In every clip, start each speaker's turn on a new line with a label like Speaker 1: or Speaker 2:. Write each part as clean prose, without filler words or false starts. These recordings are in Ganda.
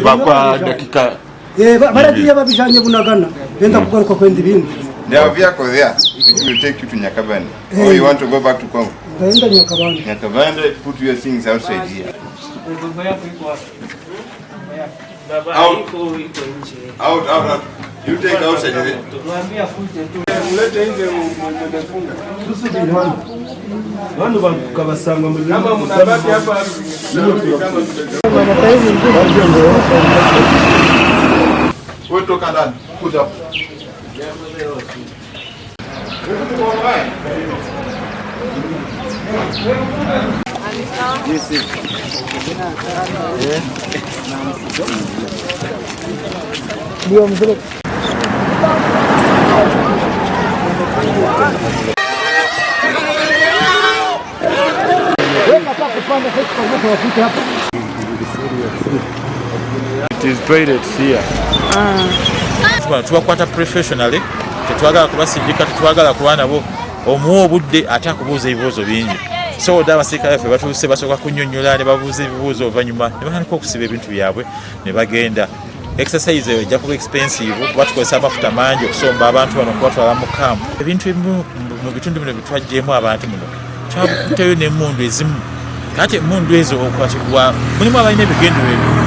Speaker 1: bakwa dakika
Speaker 2: baragiye babijanye bunagana benda kugaruka kwenda ibindi.
Speaker 3: There are vehicles there which will take you to Nyakabande. Or you want to go back to Congo? Nyakabande, put your things outside here. Out. You take outside of it. Put up.
Speaker 1: It is toilets here. Tubakwata professionally, tetwagala kubasijika, tetwagala kuba nabo omuwa obudde ate akubuuza ebibuuzo bingi. So abasirikale ffe batuuse basooka kunnyonnyola ne babuuza ebibuuzo oluvannyuma ne batandika okusiba ebintu byabwe ne bagenda. Exercise ejja kuba expensive kuba tukozesa amafuta mangi okusomba abantu bano okubatwala mu kampu. Ebintu ebimu mu bitundu bino bye twaggyemu abantu muno twabuteyo n'emmundu ezimu. Kati emmundu ezo okwatibwa mulimu abalina ebigendero ebimu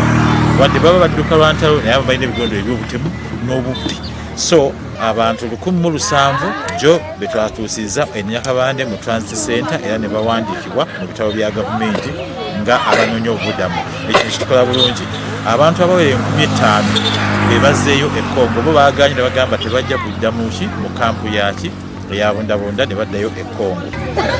Speaker 1: wadde baba badduka lwa ntalo naye abo balina ebigendero eby'obutemu n'obubbi. So abantu 107 jo betwatuusizza Nyakabande mu transit center era ne bawandiikibwa mu bitabo bya gavumenti nga abanoonya obubudamu. Ekyo kitukola bulungi. Abantu abawera 5,000 be bazzeeyo e Congo bo baaganye ne bagamba tebajja kuddamu ki mu kampu yaki eyabundabunda ne baddayo e Congo.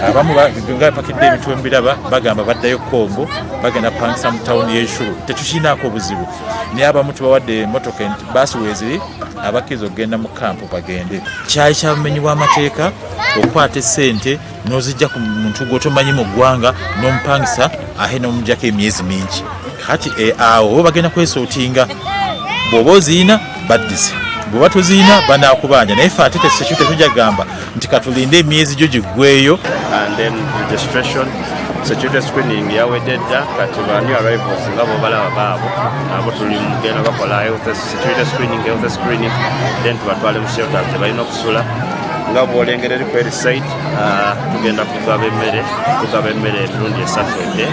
Speaker 1: Abamu nga pakidde ebintu ebiraba bagamba baddayo Congo bagenda pangisa mu tawuni y'Eshuru. Tetukinaako obuzibu. Naye abamu tubawadde emmotoka baasi weeziri abakkiriza okugenda mu kampu bagende. Kyali kyabumenyi bw'amateeka okukwata essente n'ozijja ku muntu gw'otomanyi mu ggwanga n'omupangisa ahe n'omuggyako emyezi mingi. Kati awo bagenda kwesootinga bw'oba oziina baddise bw'oba toziina banaakubanja naye ffe ate tetujja gamba nti katulinde emyezi gyo giggweeyo.
Speaker 4: And then registration security screening yawedde dda kati ba new arrivals nga bw'obalaba baabo nabo tuli mugenda bakola security screening then tubatwale mu shelter tebalina okusula nga bw'olengera eri ku eri site tugenda kugaba emmere emirundi 3 edde.